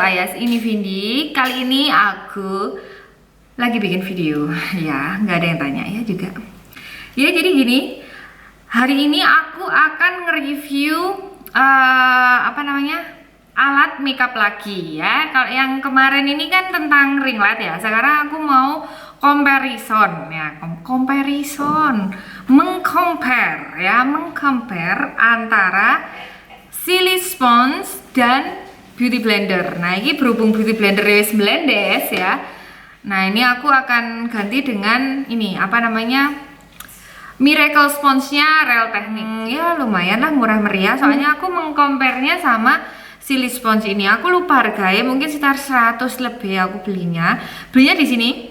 Ayas, ini Vindi. Kali ini aku lagi bikin video. Ya, nggak ada yang tanya ya juga. Ya, jadi gini. Hari ini aku akan nge-review alat makeup lagi ya. Kalau yang kemarin ini kan tentang ring light ya. Sekarang aku mau comparison ya, mengcompare antara Silly Sponge dan Beauty Blender. Nah, ini berhubung Beauty Blender wis blendes ya. Nah, ini aku akan ganti dengan ini Miracle Sponge-nya Real Technique. Ya lumayan lah, murah meriah. Soalnya aku mengcompare-nya sama Silly Sponge ini. Aku lupa harganya, mungkin sekitar 100 lebih aku belinya. Belinya di sini.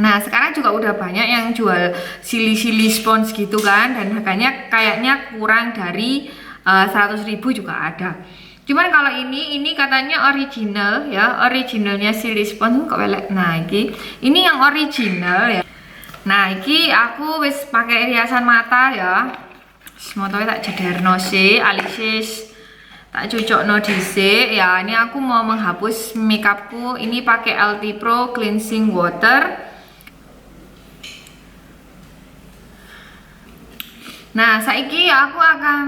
Nah, sekarang juga udah banyak yang jual Silly Sponge gitu kan, dan harganya kayaknya kurang dari 100.000 juga ada. Cuman kalau ini katanya original ya, originalnya Silly Sponge kok welek. Nah, ini yang original ya. Nah, iki aku wis pakai riasan mata ya. Semoga tak jederno sih, alisis tak cucokno dhisik ya. Ini aku mau menghapus makeupku. Ini pakai LT Pro Cleansing Water. Nah, saiki aku akan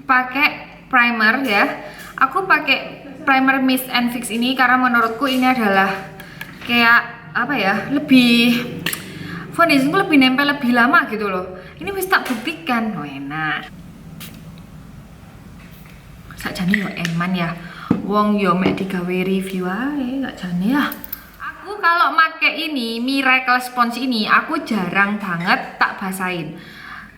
pakai primer ya. Aku pakai primer Mist and Fix ini karena menurutku ini adalah kayak apa ya, lebih foundationku lebih nempel lebih lama gitu loh. Ini wis tak buktikan, oh enak. Sakjane yo eman ya. Wong yo mek digawe review ae, sakjane ya. Aku kalau make ini Miracle Sponge ini aku jarang banget tak basahin.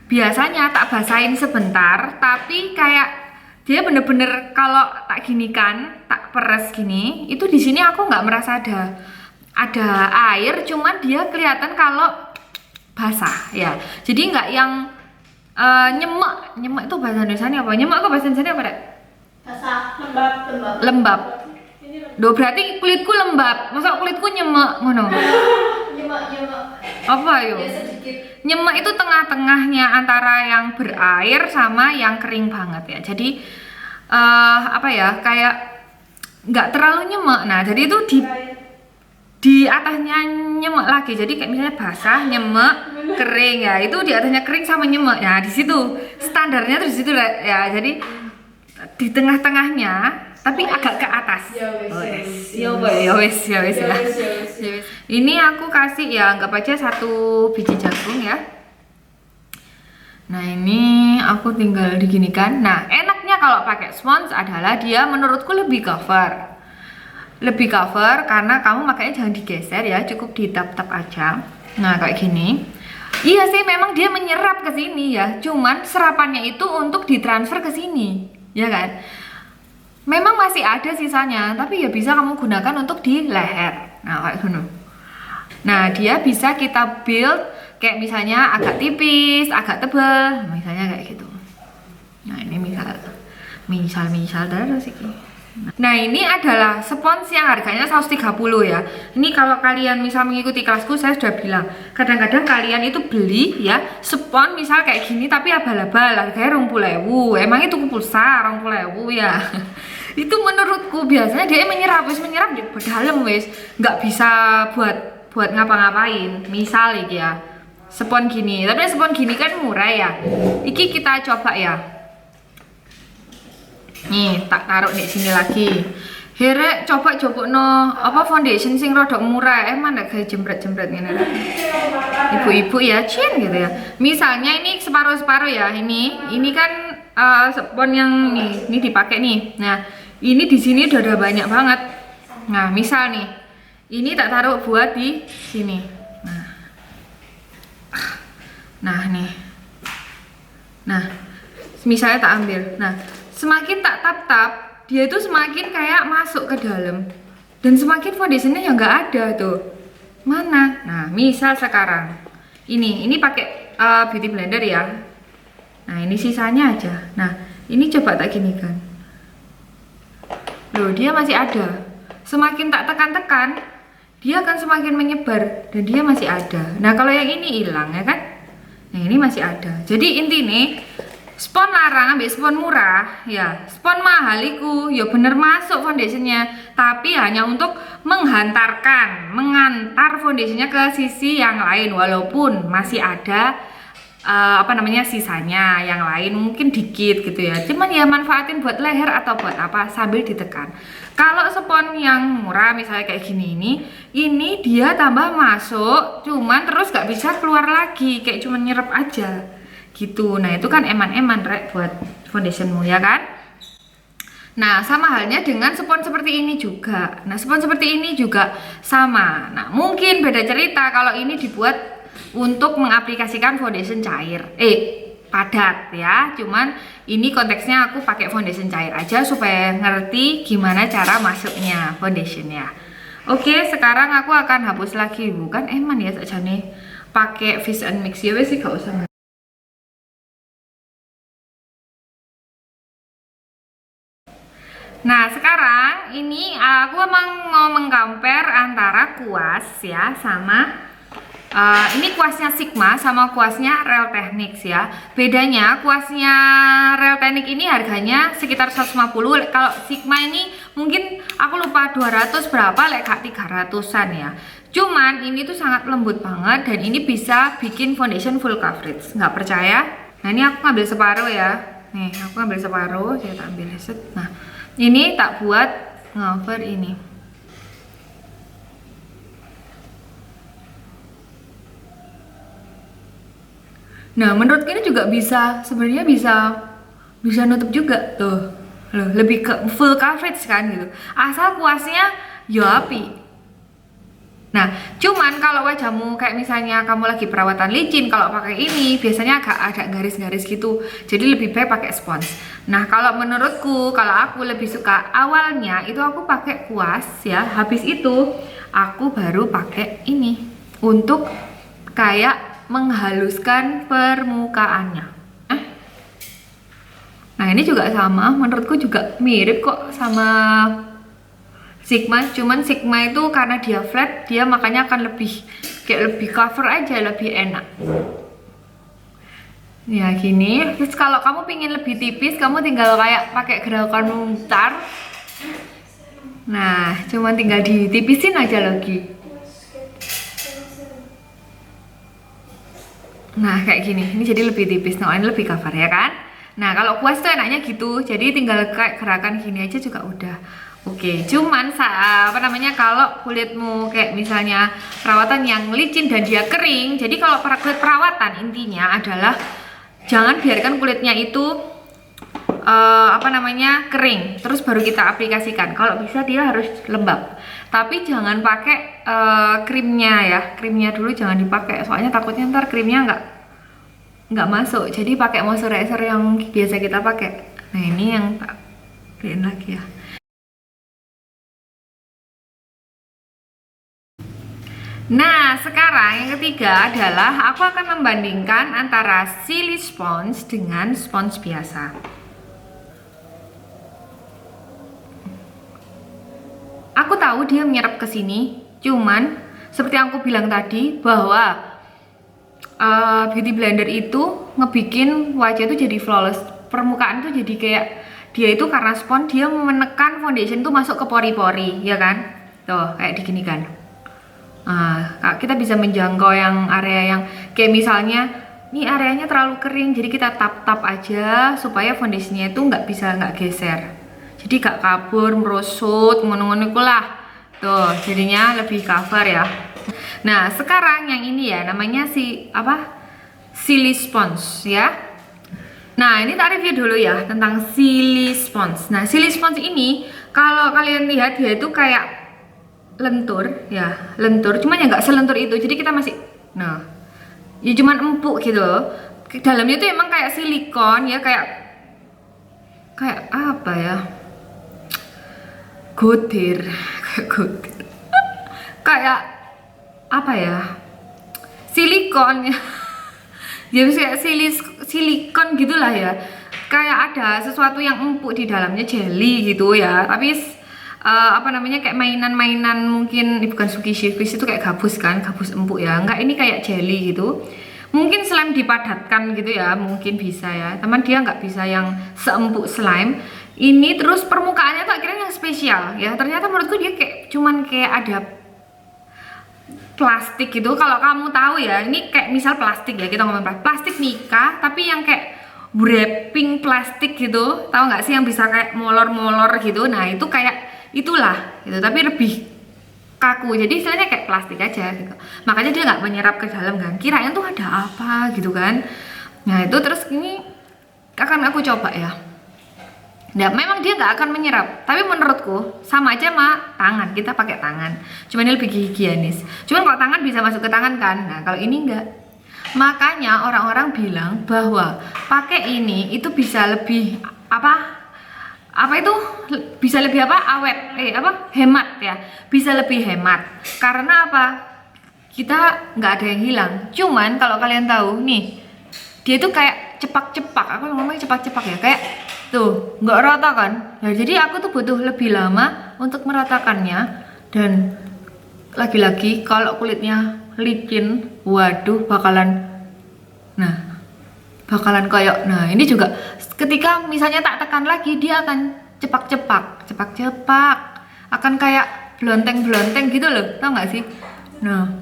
Biasanya tak basahin sebentar, tapi kayak dia bener-bener kalau tak ginikan, tak peres gini, itu di sini aku nggak merasa ada air, cuman dia kelihatan kalau basah ya. Jadi nggak yang nyemek itu bahasa Indonesia apa? Nyemek apa bahasa Indonesia apa, Dek? Basah, lembab. Lembab. Duh, berarti kulitku lembab. Masa kulitku nyemek ngono? Nyemek. Apa yo? Ya sedikit. Nyemek itu tengah-tengahnya antara yang berair sama yang kering banget ya. Jadi kayak nggak terlalu nyemek. Nah, jadi itu di atasnya nyemek lagi. Jadi kayak misalnya basah, nyemek, kering ya. Itu di atasnya kering sama nyemek. Nah, di situ standarnya tuh di situ ya. Jadi di tengah-tengahnya tapi agak ke atas. Ya wes. Ini aku kasih ya, anggap aja 1 biji jagung ya. Nah, ini aku tinggal diginikan. Nah, enaknya kalau pakai sponge adalah dia menurutku lebih cover karena kamu makanya jangan digeser ya, cukup ditap-tap aja. Nah, kayak gini. Iya sih, memang dia menyerap ke sini ya. Cuman serapannya itu untuk ditransfer ke sini, ya kan? Memang masih ada sisanya, tapi ya bisa kamu gunakan untuk di leher. Nah, kayak gini. Nah, dia bisa kita build kayak misalnya agak tipis, agak tebal, misalnya kayak gitu. Nah, ini misal terus iki. Nah, ini adalah spons yang harganya 130 ya. Ini kalau kalian misal mengikuti kelasku, saya sudah bilang, kadang-kadang kalian itu beli ya spons misal kayak gini tapi abal-abal, harganya 20.000. Emang itu pulsa 20.000 ya. Itu menurutku biasanya dia menyerap di dalam wis, nggak bisa buat ngapa-ngapain. Misal iki ya, spons gini, tapi spons gini kan murah ya. Iki kita coba ya. Nih, tak taruh di sini lagi. Here coba no foundation sing rodok murah, mana kayak jembret-jembret ngene. Ibu-ibu ya, cin gitu ya. Misalnya ini separuh-separuh ya. Ini kan spons yang ini dipakai nih. Nah, ini di sini udah ada banyak banget. Nah, misal nih, ini tak taruh buat di sini. Nah nih. Nah, misalnya tak ambil. Nah, semakin tak tap-tap, dia itu semakin kayak masuk ke dalam. Dan semakin foundationnya yang nggak ada tuh. Mana? Nah, misal sekarang ini pakai Beauty Blender ya. Nah, ini sisanya aja. Nah, ini coba tak ginikan. Loh, dia masih ada. Semakin tak tekan-tekan, dia akan semakin menyebar dan dia masih ada. Nah, kalau yang ini hilang ya kan? Nah, ini masih ada. Jadi intinya spon larang ambek spon murah ya, spon mahal iku ya bener masuk foundationnya, tapi hanya untuk mengantar foundationnya ke sisi yang lain, walaupun masih ada sisanya yang lain mungkin dikit gitu ya, cuman ya manfaatin buat leher atau buat apa sambil ditekan. Kalau spon yang murah misalnya kayak gini, ini dia tambah masuk cuman terus gak bisa keluar lagi, kayak cuman nyerap aja gitu. Nah itu kan eman-eman rek buat foundationmu ya kan. Nah sama halnya dengan spon seperti ini juga. Nah spon seperti ini juga sama. Nah mungkin beda cerita kalau ini dibuat untuk mengaplikasikan foundation cair padat ya, cuman ini konteksnya aku pakai foundation cair aja supaya ngerti gimana cara masuknya foundationnya. Oke, sekarang aku akan hapus lagi, bukan eman ya sakjane pakai Fix and Mix ya wes sih gak usah. Nah sekarang ini aku emang mau mengcompare antara kuas ya sama ini kuasnya Sigma sama kuasnya Real Techniques ya. Bedanya kuasnya Real Techniques ini harganya sekitar 150, kalau Sigma ini mungkin aku lupa 200 berapa, gak 300-an ya. Cuman ini tuh sangat lembut banget dan ini bisa bikin foundation full coverage. Nggak percaya? Nah ini aku ngambil separuh ya. Nih aku ngambil separuh, saya tak ambil set. Nah ini tak buat ngover ini. Nah menurutku ini juga bisa, sebenarnya bisa nutup juga tuh loh, lebih ke full coverage kan gitu, asal kuasnya ya api. Nah cuman kalau wajahmu kayak misalnya kamu lagi perawatan licin, kalau pakai ini biasanya agak ada garis-garis gitu, jadi lebih baik pakai spons. Nah kalau menurutku, kalau aku lebih suka awalnya itu aku pakai kuas ya, habis itu aku baru pakai ini untuk kayak menghaluskan permukaannya. Nah ini juga sama, menurutku juga mirip kok sama Sigma, cuman Sigma itu karena dia flat, dia makanya akan lebih cover aja, lebih enak. Ya gini. Terus kalau kamu pingin lebih tipis, kamu tinggal kayak pakai gerakan mutar. Nah, cuman tinggal ditipisin aja lagi. Nah kayak gini, ini jadi lebih tipis, nah ini lebih cover ya kan. Nah kalau kuas tuh enaknya gitu, jadi tinggal kayak gerakan gini aja juga udah oke. Cuman kalau kulitmu kayak misalnya perawatan yang licin dan dia kering, jadi kalau kulit perawatan intinya adalah jangan biarkan kulitnya itu kering terus baru kita aplikasikan. Kalau bisa dia harus lembab, tapi jangan pakai krimnya ya, krimnya dulu jangan dipakai, soalnya takutnya ntar krimnya nggak masuk. Jadi pakai moisturizer yang biasa kita pakai. Nah ini yang tak bikin lagi ya. Nah sekarang yang ketiga adalah aku akan membandingkan antara Silly Sponge dengan sponge biasa. Aku tahu dia menyerap ke sini, cuman seperti yang aku bilang tadi bahwa beauty blender itu ngebikin wajah itu jadi flawless, permukaan tuh jadi kayak dia itu karena spons, dia menekan foundation tuh masuk ke pori-pori ya kan, tuh kayak digini kan. Kita bisa menjangkau yang area yang kayak misalnya ini areanya terlalu kering, jadi kita tap-tap aja supaya foundationnya itu nggak geser, jadi gak kabur merosot ngono-ngono lah tuh, jadinya lebih cover ya. Nah sekarang yang ini ya namanya Silly Sponge ya. Nah ini tak review dulu ya tentang Silly Sponge. Nah Silly Sponge ini kalau kalian lihat dia itu kayak lentur ya, lentur, cuman ya nggak selentur itu, jadi kita masih ya cuman empuk gitu loh. Dalamnya itu emang kayak silikon ya, kayak apa ya, godir kayak apa ya, silikon ya jadi kayak silikon gitulah ya, kayak ada sesuatu yang empuk di dalamnya, jelly gitu ya, tapi kayak mainan mungkin bukan squishy itu kayak gabus kan, gabus empuk ya, enggak, ini kayak jelly gitu. mungkin slime dipadatkan gitu ya, mungkin bisa ya teman, dia nggak bisa yang seempuk slime ini. Terus permukaannya tuh akhirnya yang spesial ya, ternyata menurutku dia kayak cuman kayak ada plastik gitu. Kalau kamu tahu ya, ini kayak misal plastik ya, kita ngomong plastik nikah tapi yang kayak wrapping plastik gitu, tahu nggak sih yang bisa kayak molor-molor gitu. Nah itu kayak itulah gitu, tapi lebih kaku, jadi istilahnya kayak plastik aja gitu. Makanya dia nggak menyerap ke dalam kan, kirain tuh ada apa gitu kan. Nah itu terus ini akan aku coba ya. Nah memang dia nggak akan menyerap, tapi menurutku sama aja sama tangan, kita pakai tangan, cuman ini lebih higienis. Cuman kalau tangan bisa masuk ke tangan kan, nah kalau ini enggak. Makanya orang-orang bilang bahwa pakai ini itu bisa lebih apa itu bisa lebih awet, hemat ya, bisa lebih hemat. Karena apa? Kita nggak ada yang hilang. Cuman kalau kalian tahu nih, dia itu kayak cepak-cepak, aku ngomongnya cepak-cepak ya, kayak tuh nggak rata kan. Nah jadi aku tuh butuh lebih lama untuk meratakannya. Dan lagi-lagi kalau kulitnya licin, waduh bakalan kayak, nah ini juga ketika misalnya tak tekan lagi, dia akan cepak-cepak, akan kayak blonteng-blonteng gitu loh, tau nggak sih? Nah,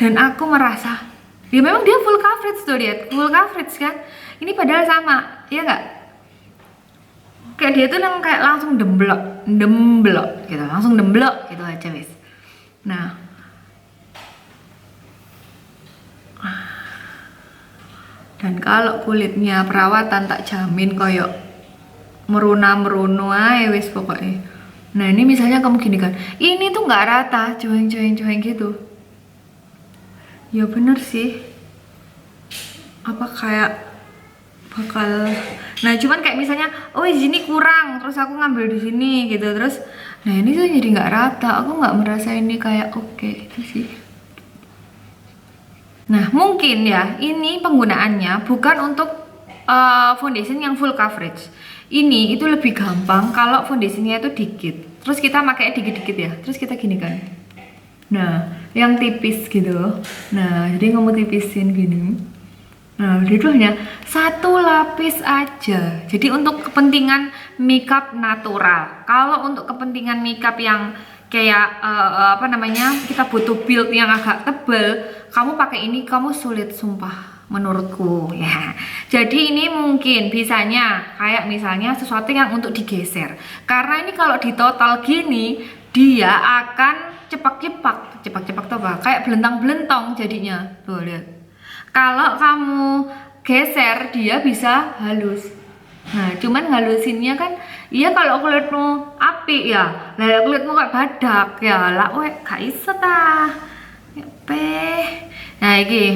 dan aku merasa, ya memang dia full coverage tuh, lihat full coverage kan? Ini padahal sama, ya nggak? Kayak dia tuh yang kayak langsung demblok gitu, langsung demblok gitu aja wis. Nah, dan kalau kulitnya perawatan tak jamin koyok meruna-merunu aja wis pokoknya. Nah ini misalnya kamu gini kan, ini tuh nggak rata, cueng gitu. Ya bener sih, apa kayak bakal, nah cuman kayak misalnya, oh di sini kurang, terus aku ngambil di sini gitu, terus, nah ini tuh jadi nggak rata, aku nggak merasa ini kayak oke itu sih. Nah mungkin ya ini penggunaannya bukan untuk foundation yang full coverage. Ini itu lebih gampang kalau foundationnya itu dikit, terus kita pakai dikit-dikit ya, terus kita gini kan. Nah yang tipis gitu, nah jadi kamu tipisin gini. Nah itu hanya satu lapis aja. Jadi untuk kepentingan makeup natural. Kalau untuk kepentingan makeup yang kayak kita butuh build yang agak tebal, kamu pakai ini kamu sulit sumpah menurutku ya. Jadi ini mungkin bisanya kayak misalnya sesuatu yang untuk digeser, karena ini kalau di total gini dia akan cepak-cepak tuh apa? Kayak belentang-belentong jadinya tuh lihat. Kalau kamu geser dia bisa halus. Nah cuman halusinnya kan, iya kalau kulitmu api ya, lah kulitmu kayak badak ya, lah gak iso tah. Nah iki,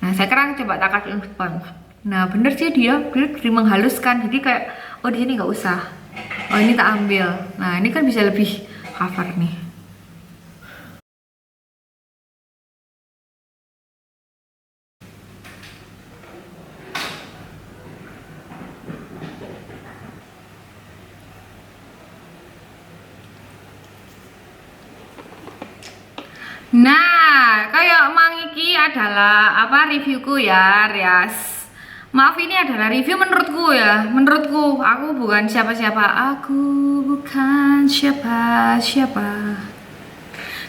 nah sekarang coba tak kasih spons. Nah bener sih dia menghaluskan, jadi kayak oh di sini nggak usah, oh ini tak ambil. Nah ini kan bisa lebih cover nih. Nah, kayak mangiki adalah reviewku ya, Rias. Maaf ini adalah review menurutku ya. Menurutku, aku bukan siapa-siapa. Aku bukan siapa-siapa.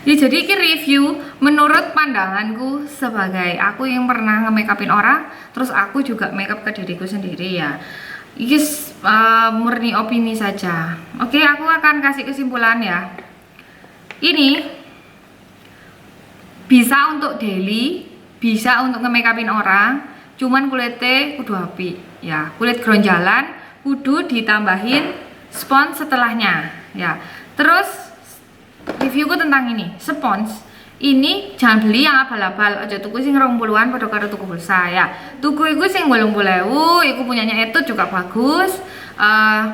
Ya, jadi ini review menurut pandanganku sebagai aku yang pernah nge-makeupin orang, terus aku juga makeup ke diriku sendiri ya. Ini murni opini saja. Oke, aku akan kasih kesimpulan ya. Ini bisa untuk daily, bisa untuk nge-makeupin orang, cuman kulitnya kudu api ya, kulit gronjalan kudu ditambahin spons setelahnya ya. Terus reviewku tentang ini spons ini jangan beli yang abal-abal, aja tuku sing 20-an padha karo tuku pulsa ya. Tuku iku sing 80.000, iku punyanya itu juga bagus.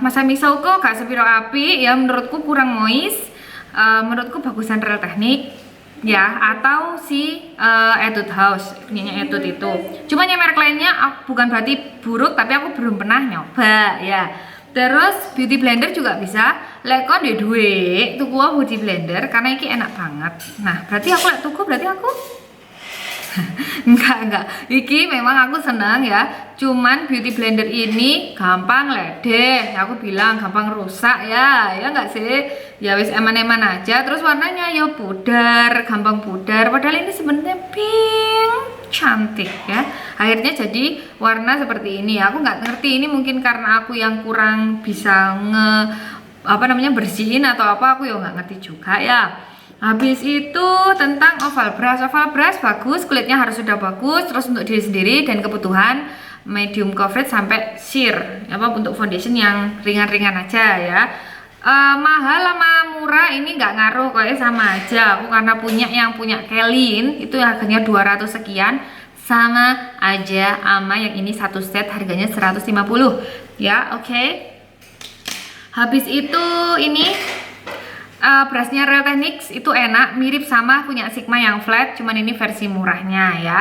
Masa misau kok gak sepiro api ya, menurutku kurang moist. Menurutku bagusan Real Technique ya, atau si Etude House punyanya Etude itu. Cuma yang merek lainnya bukan berarti buruk, tapi aku belum pernah nyoba ya. Terus beauty blender juga bisa. Lek kon ndek duwe tuku beauty blender karena iki enak banget. Nah, berarti aku lek tuku berarti aku Enggak. Iki memang aku senang ya. Cuman beauty blender ini gampang ledeh. Aku bilang gampang rusak ya. Ya enggak sih? Ya wis eman-eman aja. Terus warnanya ya pudar, gampang pudar. Padahal ini sebenarnya pink, cantik ya. Akhirnya jadi warna seperti ini. Aku nggak ngerti, ini mungkin karena aku yang kurang bisa bersihin atau apa, aku ya nggak ngerti juga ya. Habis itu tentang oval brush bagus, kulitnya harus sudah bagus. Terus untuk diri sendiri dan kebutuhan medium coverage sampai sheer, untuk foundation yang ringan-ringan aja ya. Mahal sama murah ini nggak ngaruh, kayaknya sama aja. Aku karena punya Kelin itu harganya 200 sekian, sama aja sama yang ini satu set harganya 150 ya. Oke. Habis itu ini brushnya Real Techniques itu enak, mirip sama punya Sigma yang flat, cuman ini versi murahnya ya.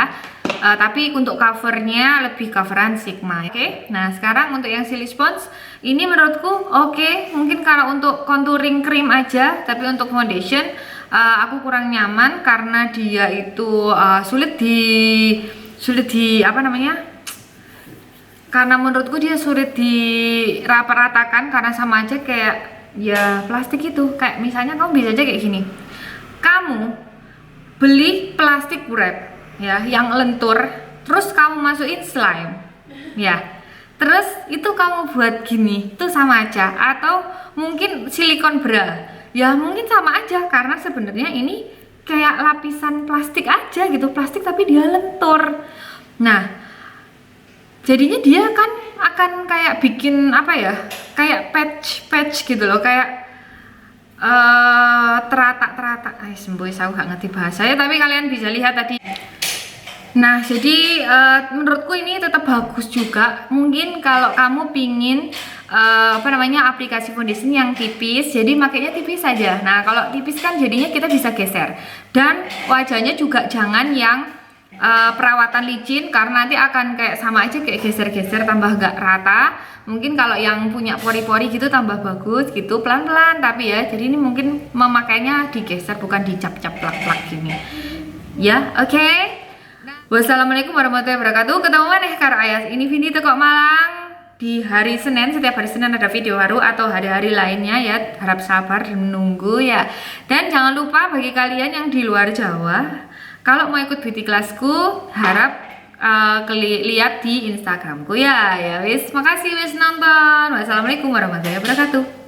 Tapi untuk covernya lebih coveran Sigma. Oke. Nah sekarang untuk yang silly sponge ini menurutku oke. Mungkin kalau untuk contouring cream aja, tapi untuk foundation aku kurang nyaman karena dia itu sulit di karena menurutku dia sulit dirata-ratakan, karena sama aja kayak ya plastik itu. Kayak misalnya kamu bisa aja kayak gini, kamu beli plastik wrap ya yang lentur, terus kamu masukin slime ya, terus itu kamu buat gini, itu sama aja. Atau mungkin silikon bra ya, mungkin sama aja, karena sebenarnya ini kayak lapisan plastik aja gitu, plastik tapi dia lentur. Nah jadinya dia kan akan kayak bikin kayak patch gitu loh, kayak teratak. Semboy aku gak ngerti bahasanya, tapi kalian bisa lihat tadi. Nah jadi menurutku ini tetap bagus juga. Mungkin kalau kamu pingin aplikasi foundation yang tipis, jadi makanya tipis saja. Nah kalau tipis kan jadinya kita bisa geser, dan wajahnya juga jangan yang perawatan licin, karena nanti akan kayak sama aja, kayak geser-geser tambah gak rata. Mungkin kalau yang punya pori-pori gitu tambah bagus gitu, pelan-pelan tapi ya. Jadi ini mungkin memakainya digeser, bukan dicap-cap plak-plak gini ya. Oke. Wassalamualaikum warahmatullahi wabarakatuh. Ketemu maneh karo Ayas ini Vindi teko Malang di hari Senin. Setiap hari Senin ada video baru, atau hari-hari lainnya ya. Harap sabar dan menunggu ya. Dan jangan lupa bagi kalian yang di luar Jawa, kalau mau ikut beauty kelasku, harap lihat di Instagramku ya. Ya wis, makasih wis nonton. Wassalamualaikum warahmatullahi wabarakatuh.